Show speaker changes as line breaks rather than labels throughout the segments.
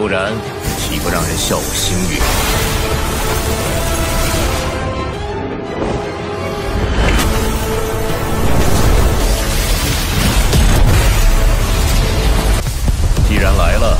不然岂不让人笑我星月？既然来了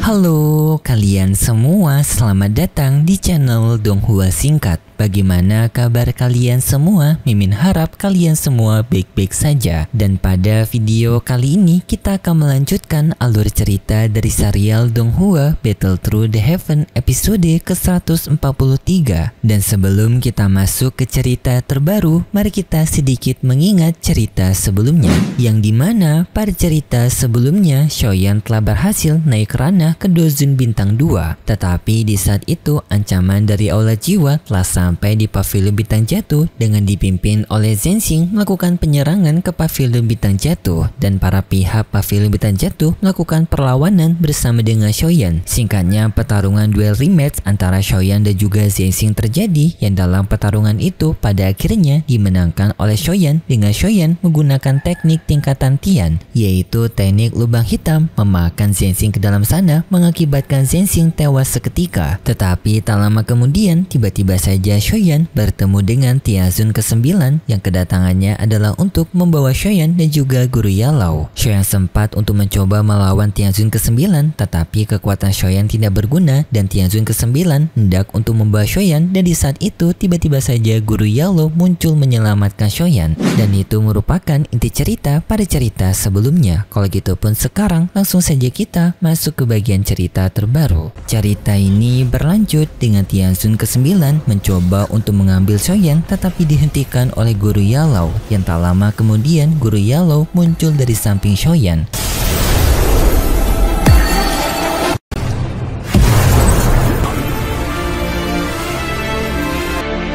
，Halo
kalian semua, selamat datang di channel Donghua Singkat. Bagaimana kabar kalian semua? Mimin harap kalian semua baik-baik saja. Dan pada video kali ini kita akan melanjutkan alur cerita dari serial Donghua Battle Through the Heaven episode ke-143. Dan sebelum kita masuk ke cerita terbaru, mari kita sedikit mengingat cerita sebelumnya, yang dimana pada cerita sebelumnya Shoyan telah berhasil naik ranah ke Dozun Bintang 2. Tetapi di saat itu ancaman dari Aula Jiwa telah sampai di Pavilion Bintang Jatuh dengan dipimpin oleh Zensing melakukan penyerangan ke Pavilion Bintang Jatuh, dan para pihak Pavilion Bintang Jatuh melakukan perlawanan bersama dengan Shoyan. Singkatnya, pertarungan duel rematch antara Shoyan dan juga Zensing terjadi, yang dalam pertarungan itu pada akhirnya dimenangkan oleh Shoyan dengan Shoyan menggunakan teknik tingkatan Tian, yaitu teknik lubang hitam memakan Zensing ke dalam sana mengakibatkan Zensing tewas seketika. Tetapi tak lama kemudian tiba-tiba saja Shoyan bertemu dengan Tianzun ke-9 yang kedatangannya adalah untuk membawa Shoyan dan juga Guru Yalou. Shoyan sempat untuk mencoba melawan Tianzun ke-9, tetapi kekuatan Shoyan tidak berguna dan Tianzun ke-9 hendak untuk membawa Shoyan, dan di saat itu tiba-tiba saja Guru Yalou muncul menyelamatkan Shoyan, dan itu merupakan inti cerita pada cerita sebelumnya. Kalau gitu pun sekarang langsung saja kita masuk ke bagian cerita terbaru. Cerita ini berlanjut dengan Tianzun ke-9 mencoba untuk mengambil Shoyan, tetapi dihentikan oleh Guru Yalou, yang tak lama kemudian Guru Yalou muncul dari samping Shoyan.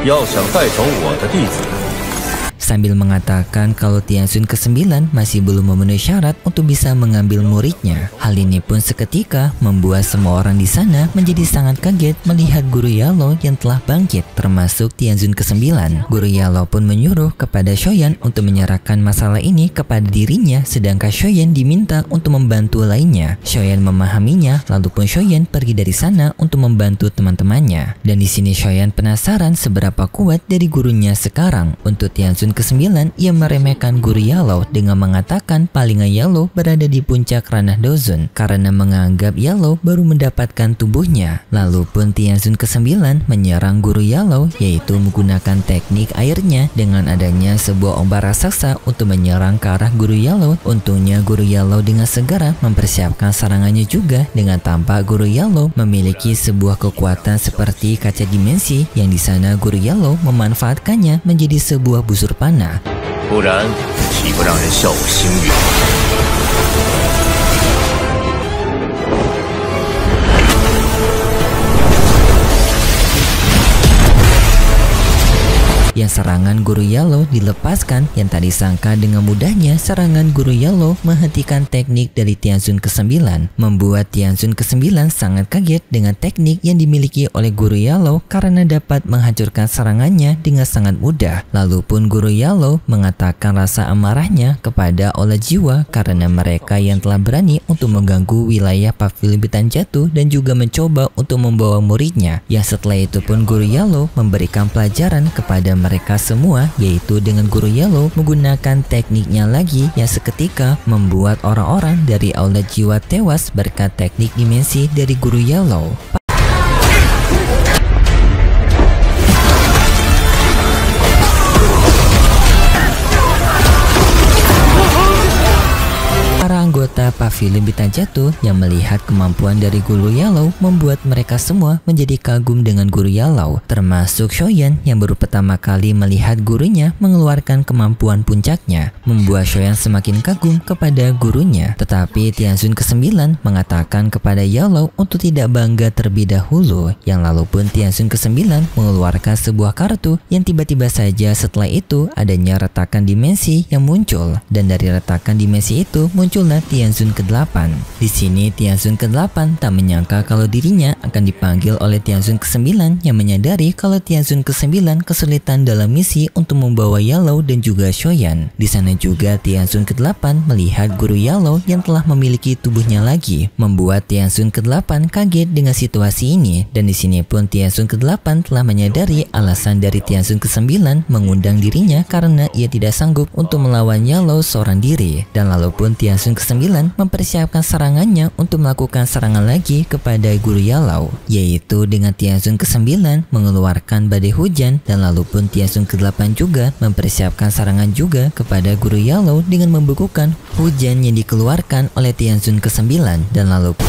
要想带走我的弟子，
sambil mengatakan kalau Tianzun ke-9 masih belum memenuhi syarat untuk bisa mengambil muridnya. Hal ini pun seketika membuat semua orang di sana menjadi sangat kaget melihat Guru Yalou yang telah bangkit, termasuk Tianzun ke-9. Guru Yalou pun menyuruh kepada Shoyan untuk menyerahkan masalah ini kepada dirinya, sedangkan Shoyan diminta untuk membantu lainnya. Shoyan memahaminya, lalu pun Shoyan pergi dari sana untuk membantu teman-temannya. Dan di sini Shoyan penasaran seberapa kuat dari gurunya sekarang. Untuk Tianzun ke-9, ia meremehkan Guru Yalou dengan mengatakan palingan Yalou berada di puncak ranah Dozun karena menganggap Yalou baru mendapatkan tubuhnya. Lalu pun Tianzun ke-9 menyerang Guru Yalou, yaitu menggunakan teknik airnya dengan adanya sebuah ombak raksasa untuk menyerang ke arah Guru Yalou. Untungnya Guru Yalou dengan segera mempersiapkan serangannya juga, dengan tampak Guru Yalou memiliki sebuah kekuatan seperti kaca dimensi, yang di sana Guru Yalou memanfaatkannya menjadi sebuah busur panah.
不然岂不让人笑我星月？
Yang serangan Guru Yalou dilepaskan, yang tak disangka dengan mudahnya serangan Guru Yalou menghentikan teknik dari Tianzun ke-9, membuat Tianzun ke-9 sangat kaget dengan teknik yang dimiliki oleh Guru Yalou karena dapat menghancurkan serangannya dengan sangat mudah. Lalu pun Guru Yalou mengatakan rasa amarahnya kepada Aula Jiwa karena mereka yang telah berani untuk mengganggu wilayah Pavilion Bintang Jatuh dan juga mencoba untuk membawa muridnya. Yang setelah itu pun Guru Yalou memberikan pelajaran kepada mereka semua, yaitu dengan Guru Yalou menggunakan tekniknya lagi yang seketika membuat orang-orang dari Aula Jiwa tewas berkat teknik dimensi dari Guru Yalou. Para anggota Pavilion Bintang Jatuh yang melihat kemampuan dari Guru Yellow membuat mereka semua menjadi kagum dengan Guru Yellow, termasuk Shoyan yang baru pertama kali melihat gurunya mengeluarkan kemampuan puncaknya, membuat Shoyan semakin kagum kepada gurunya. Tetapi Tianzun ke-9 mengatakan kepada Yellow untuk tidak bangga terlebih dahulu, yang lalu pun Tianzun ke-9 mengeluarkan sebuah kartu yang tiba-tiba saja setelah itu adanya retakan dimensi yang muncul, dan dari retakan dimensi itu muncullah Tianzun ke-8. Di sini Tianzun ke-8 tak menyangka kalau dirinya akan dipanggil oleh Tianzun ke-9 yang menyadari kalau Tianzun ke-9 kesulitan dalam misi untuk membawa Yellow dan juga Shoyan. Di sana juga Tianzun ke-8 melihat Guru Yellow yang telah memiliki tubuhnya lagi, membuat Tianzun ke-8 kaget dengan situasi ini, dan di sini pun Tianzun ke-8 telah menyadari alasan dari Tianzun ke-9 mengundang dirinya karena ia tidak sanggup untuk melawan Yellow seorang diri, dan lalu pun Tianzun ke-9 mempersiapkan serangannya untuk melakukan serangan lagi kepada Guru Yellow, yaitu dengan Tianzun ke-9 mengeluarkan badai hujan, dan lalu pun Tianzun ke-8 juga mempersiapkan serangan juga kepada Guru Yellow dengan membekukan hujan yang dikeluarkan oleh Tianzun ke-9, dan lalu pun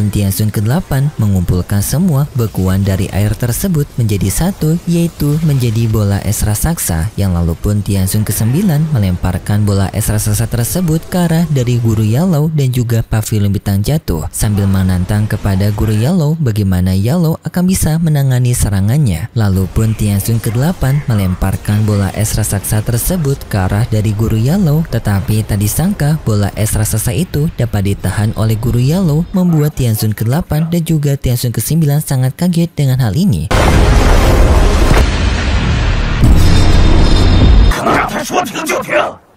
Tianzun ke-8 mengumpulkan semua bekuan dari air tersebut menjadi satu, yaitu menjadi bola es raksasa, yang lalu pun Tianzun ke-9 melemparkan bola es raksasa tersebut ke arah dari Guru Yellow dan juga Pavilion Bintang Jatuh, sambil menantang kepada Guru Yellow bagaimana Yellow akan bisa menangani serangannya. Lalu pun Tianzun ke-8 melemparkan bola es raksasa tersebut ke arah dari Guru Yellow, tetapi tak disangka bola es raksasa itu dapat ditahan oleh Guru Yellow, membuat Tianzun ke-8 dan juga Tianzun ke-9 sangat kaget dengan hal ini.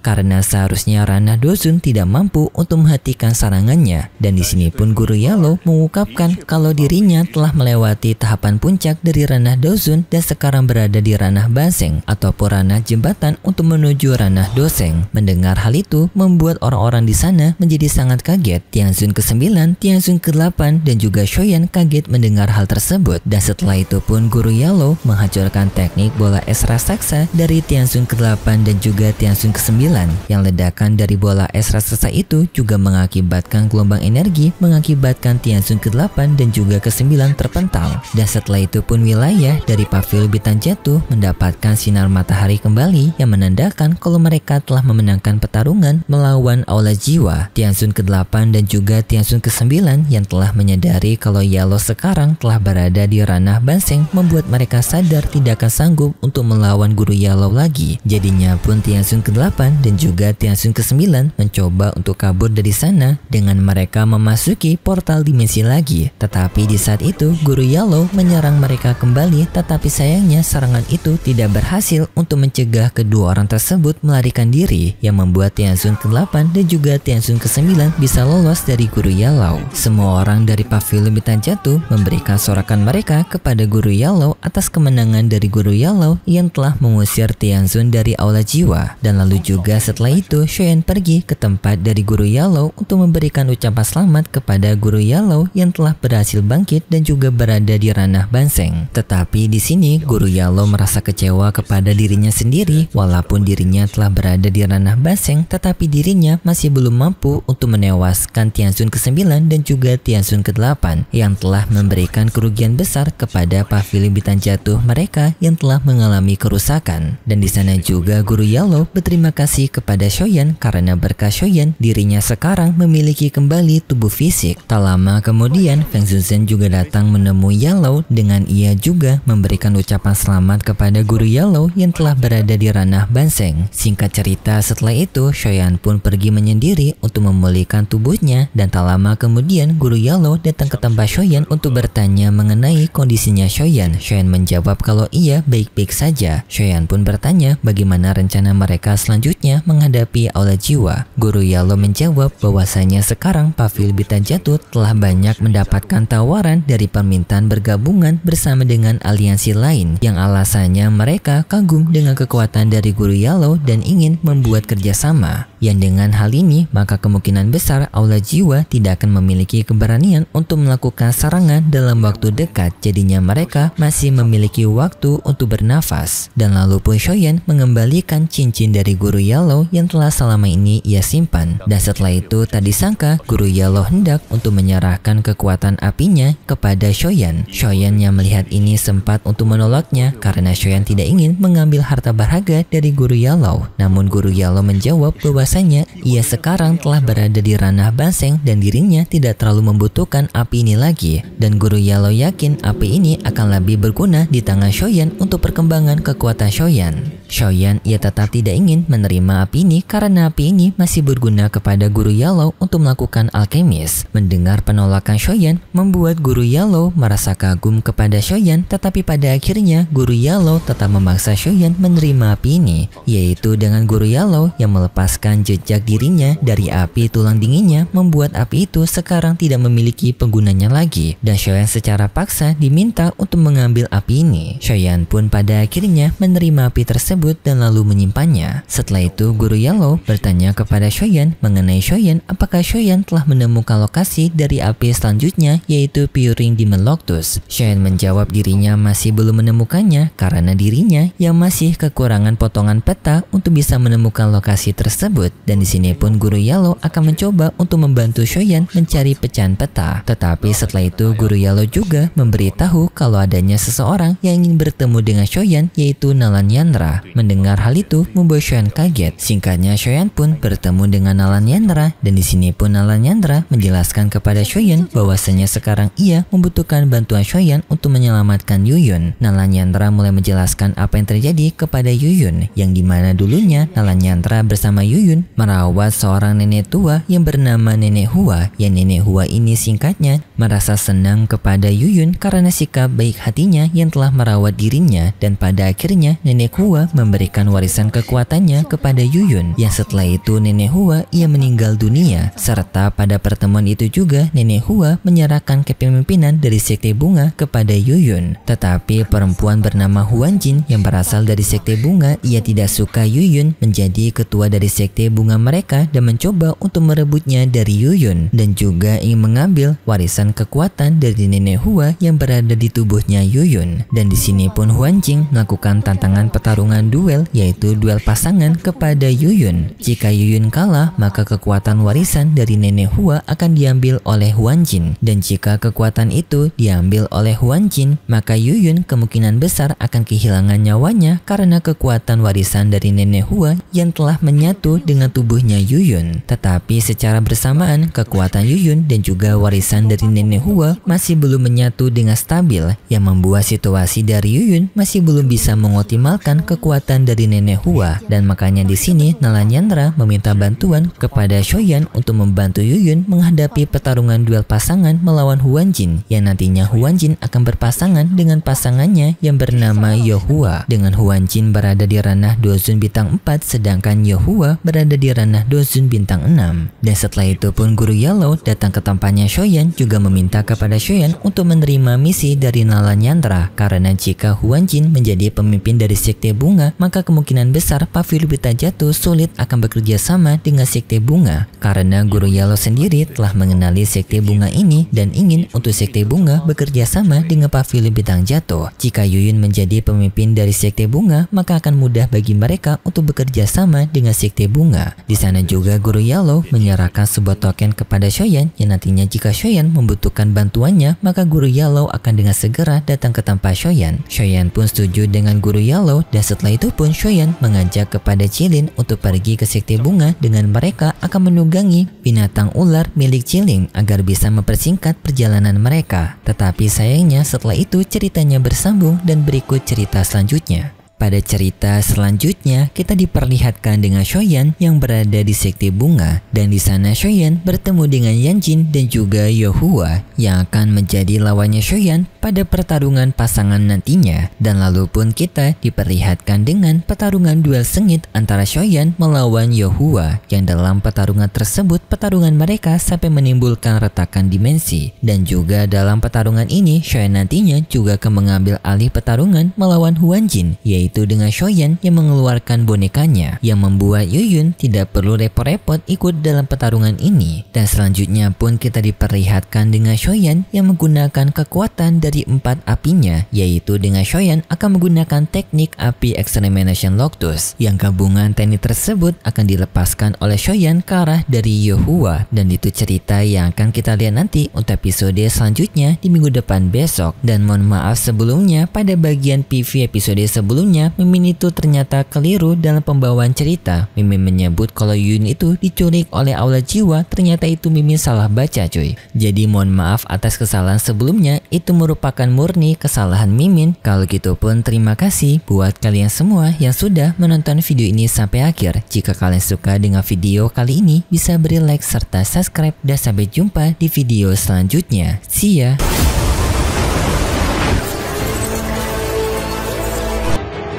Karena seharusnya Ranah Dozun tidak mampu untuk menghentikan serangannya, dan di sini pun Guru Yellow mengungkapkan kalau dirinya telah melewati tahapan puncak dari Ranah Dozun dan sekarang berada di Ranah Baseng ataupun ranah jembatan untuk menuju Ranah Doseng. Mendengar hal itu membuat orang-orang di sana menjadi sangat kaget. Tianzun ke-9, Tianzun ke-8 dan juga Shoyan kaget mendengar hal tersebut, dan setelah itu pun Guru Yellow menghancurkan teknik bola es raksasa dari Tianzun ke-8 dan juga Tianzun ke-9, yang ledakan dari bola es raksasa itu juga mengakibatkan gelombang energi mengakibatkan Tianzun ke-8 dan juga ke-9 terpental, dan setelah itu pun wilayah dari Pavilion Bintang Jatuh mendapatkan sinar matahari kembali yang menandakan kalau mereka telah memenangkan pertarungan melawan Aula Jiwa. Tianzun ke-8 dan juga Tianzun ke-9 yang telah menyadari kalau Yellow sekarang telah berada di ranah Baseng membuat mereka sadar tidak akan sanggup untuk melawan Guru Yellow lagi. Jadinya pun Tianzun ke-8 dan juga Tianzun ke-9 mencoba untuk kabur dari sana dengan mereka memasuki portal dimensi lagi. Tetapi di saat itu Guru Yellow menyerang mereka kembali, tetapi sayangnya serangan itu tidak berhasil untuk mencegah kedua orang tersebut melarikan diri, yang membuat Tianzun ke-8 dan juga Tianzun ke-9 bisa lolos dari Guru Yellow. Semua orang dari Pavilion Bintang Jatuh memberikan sorakan mereka kepada Guru Yellow atas kemenangan dari Guru Yellow yang telah mengusir Tianzun dari Aula Jiwa, dan lalu juga setelah itu Shoyan pergi ke tempat dari Guru Yellow untuk memberikan ucapan selamat kepada Guru Yellow yang telah berhasil bangkit dan juga berada di ranah Baseng. Tetapi di sini Guru Yellow merasa kecewa kepada dirinya sendiri, walaupun dirinya telah berada di ranah Baseng tetapi dirinya masih belum mampu untuk menewaskan Tianzun ke-9 dan juga Tianzun ke-8 yang telah memberikan kerugian besar kepada Pavilion Bintang Jatuh mereka yang telah mengalami kerusakan. Dan di sana juga Guru Yellow berterima kasih kepada Shoyan karena berkat Shoyan dirinya sekarang memiliki kembali tubuh fisik. Tak lama kemudian Feng Zuzhen juga datang menemui Yellow dengan ia juga memberikan ucapan selamat kepada Guru Yellow yang telah berada di ranah Baseng. Singkat cerita setelah itu Shoyan pun pergi menyendiri untuk memulihkan tubuhnya, dan tak lama kemudian Guru Yellow datang ke tempat Shoyan untuk bertanya mengenai kondisinya Shoyan. Shoyan menjawab kalau ia baik-baik saja. Shoyan pun bertanya bagaimana rencana mereka selanjutnya pasukannya menghadapi Aula Jiwa. Guru Yalo menjawab bahwasanya sekarang Pavil Bintang Jatuh telah banyak mendapatkan tawaran dari permintaan bergabungan bersama dengan aliansi lain yang alasannya mereka kagum dengan kekuatan dari Guru Yalo dan ingin membuat kerjasama. Yang dengan hal ini maka kemungkinan besar Aula Jiwa tidak akan memiliki keberanian untuk melakukan serangan dalam waktu dekat, jadinya mereka masih memiliki waktu untuk bernafas. Dan lalu pun Shoyan mengembalikan cincin dari Guru Yalo yang telah selama ini ia simpan. Dan setelah itu tak disangka Guru Yalo hendak untuk menyerahkan kekuatan apinya kepada Shoyan. Shoyan yang melihat ini sempat untuk menolaknya karena Shoyan tidak ingin mengambil harta berharga dari Guru Yalo. Namun Guru Yalo menjawab bahwasanya ia sekarang telah berada di ranah Banseng dan dirinya tidak terlalu membutuhkan api ini lagi. Dan Guru Yalo yakin api ini akan lebih berguna di tangan Shoyan untuk perkembangan kekuatan Shoyan. Shoyan ia tetap tidak ingin menerima api ini karena api ini masih berguna kepada Guru Yalo untuk melakukan alkemis. Mendengar penolakan Shoyan membuat Guru Yalo merasa kagum kepada Shoyan, tetapi pada akhirnya Guru Yalo tetap memaksa Shoyan menerima api ini, yaitu dengan Guru Yalo yang melepaskan jejak dirinya dari api tulang dinginnya membuat api itu sekarang tidak memiliki penggunanya lagi, dan Shoyan secara paksa diminta untuk mengambil api ini. Shoyan pun pada akhirnya menerima api tersebut dan lalu menyimpannya. Setelah itu Guru Yalo bertanya kepada Shoyan mengenai Shoyan apakah Shoyan telah menemukan lokasi dari api selanjutnya, yaitu Puring Demon Loctus. Shoyan menjawab dirinya masih belum menemukannya karena dirinya yang masih kekurangan potongan peta untuk bisa menemukan lokasi tersebut, dan di sini pun Guru Yalo akan mencoba untuk membantu Shoyan mencari pecahan peta. Tetapi setelah itu Guru Yalo juga memberitahu kalau adanya seseorang yang ingin bertemu dengan Shoyan, yaitu Nalan Yandra. Mendengar hal itu membuat Shoyan kaget. Singkatnya Shoyan pun bertemu dengan Nalan Yandra, dan di sini pun Nalan Yandra menjelaskan kepada Shoyan bahwasanya sekarang ia membutuhkan bantuan Shoyan untuk menyelamatkan Yuyun. Nalan Yandra mulai menjelaskan apa yang terjadi kepada Yuyun, yang dimana dulunya Nalan Yandra bersama Yuyun merawat seorang nenek tua yang bernama Nenek Hua, yang Nenek Hua ini singkatnya merasa senang kepada Yuyun karena sikap baik hatinya yang telah merawat dirinya, dan pada akhirnya Nenek Hua memberikan warisan kekuatannya kepada Yuyun, yang setelah itu Nenek Hua ia meninggal dunia, serta pada pertemuan itu juga Nenek Hua menyerahkan kepemimpinan dari Sekte Bunga kepada Yuyun. Tetapi perempuan bernama Huan Jin yang berasal dari Sekte Bunga ia tidak suka Yuyun menjadi ketua dari Sekte Bunga mereka dan mencoba untuk merebutnya dari Yuyun, dan juga ingin mengambil warisan kekuatan dari Nenek Hua yang berada di tubuhnya Yuyun. Dan di sini pun Huan Jin melakukan tantangan pertarungan duel, yaitu duel pasangan kepada Yuyun. Jika Yuyun kalah maka kekuatan warisan dari Nenek Hua akan diambil oleh Huan Jin, dan jika kekuatan itu diambil oleh Huan Jin maka Yuyun kemungkinan besar akan kehilangan nyawanya karena kekuatan warisan dari Nenek Hua yang telah menyatu dengan tubuhnya Yuyun. Tetapi secara bersamaan kekuatan Yuyun dan juga warisan dari Nenek Hua masih belum menyatu dengan stabil, yang membuat situasi dari Yuyun masih belum bisa mengoptimalkan kekuatan dari Nenek Hua, dan makanya di sini Nalan Yandra meminta bantuan kepada Shoyan untuk membantu Yuyun menghadapi pertarungan duel pasangan melawan Huan Jin, yang nantinya Huan Jin akan berpasangan dengan pasangannya yang bernama Yohua, dengan Huan Jin berada di ranah Dozun bintang 4 sedangkan Yohua berada di ranah Dozun bintang 6. Dan setelah itu pun Guru Yalo datang ke tempatnya Shoyan juga meminta kepada Shoyan untuk menerima misi dari Nalan Yandra, karena jika Huan Jin menjadi pemimpin dari Sekte Bunga maka kemungkinan besar Pavil Bintang Jatuh sulit akan bekerja sama dengan Sekte Bunga, karena Guru Yalo sendiri telah mengenali Sekte Bunga ini dan ingin untuk Sekte Bunga bekerja sama dengan Pavil Bintang Jatuh. Jika Yuyun menjadi pemimpin dari Sekte Bunga maka akan mudah bagi mereka untuk bekerja sama dengan Sekte Bunga. Di sana juga Guru Yalo menyerahkan sebuah token kepada Shoyan, yang nantinya jika Shoyan membutuhkan bantuannya maka Guru Yalo akan dengan segera datang ke tempat Shoyan. Shoyan pun setuju dengan Guru Yalo, dan setelah itu pun Shoyan mengajak kepada Chilin untuk pergi ke Sekte Bunga dengan mereka akan menunggangi binatang ular milik Chilin agar bisa mempersingkat perjalanan mereka. Tetapi sayangnya setelah itu ceritanya bersambung dan berikut cerita selanjutnya. Pada cerita selanjutnya, kita diperlihatkan dengan Shoyan yang berada di sekte bunga, dan di sana Shoyan bertemu dengan Yanjin dan juga Yohua yang akan menjadi lawannya Shoyan pada pertarungan pasangan nantinya. Dan lalu pun kita diperlihatkan dengan pertarungan duel sengit antara Shoyan melawan Yohua, yang dalam pertarungan tersebut pertarungan mereka sampai menimbulkan retakan dimensi. Dan juga dalam pertarungan ini Shoyan nantinya juga akan mengambil alih pertarungan melawan Huanjin, yaitu dengan Shoyan yang mengeluarkan bonekanya, yang membuat Yuyun tidak perlu repot-repot ikut dalam pertarungan ini. Dan selanjutnya pun kita diperlihatkan dengan Shoyan yang menggunakan kekuatan dari 4 apinya, yaitu dengan Shoyan akan menggunakan teknik api Extermination Loctus, yang gabungan teknik tersebut akan dilepaskan oleh Shoyan ke arah dari Yohua. Dan itu cerita yang akan kita lihat nanti untuk episode selanjutnya di minggu depan besok. Dan mohon maaf sebelumnya, pada bagian PV episode sebelumnya Mimin itu ternyata keliru dalam pembawaan cerita. Mimin menyebut kalau Yuyun itu diculik oleh aula jiwa, ternyata itu Mimin salah baca cuy. Jadi mohon maaf atas kesalahan sebelumnya, itu merupakan murni kesalahan Mimin. Kalau gitu pun terima kasih buat kalian semua yang sudah menonton video ini sampai akhir. Jika kalian suka dengan video kali ini, bisa beri like serta subscribe, dan sampai jumpa di video selanjutnya. See ya.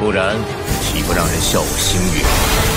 不然岂不让人笑我心悦？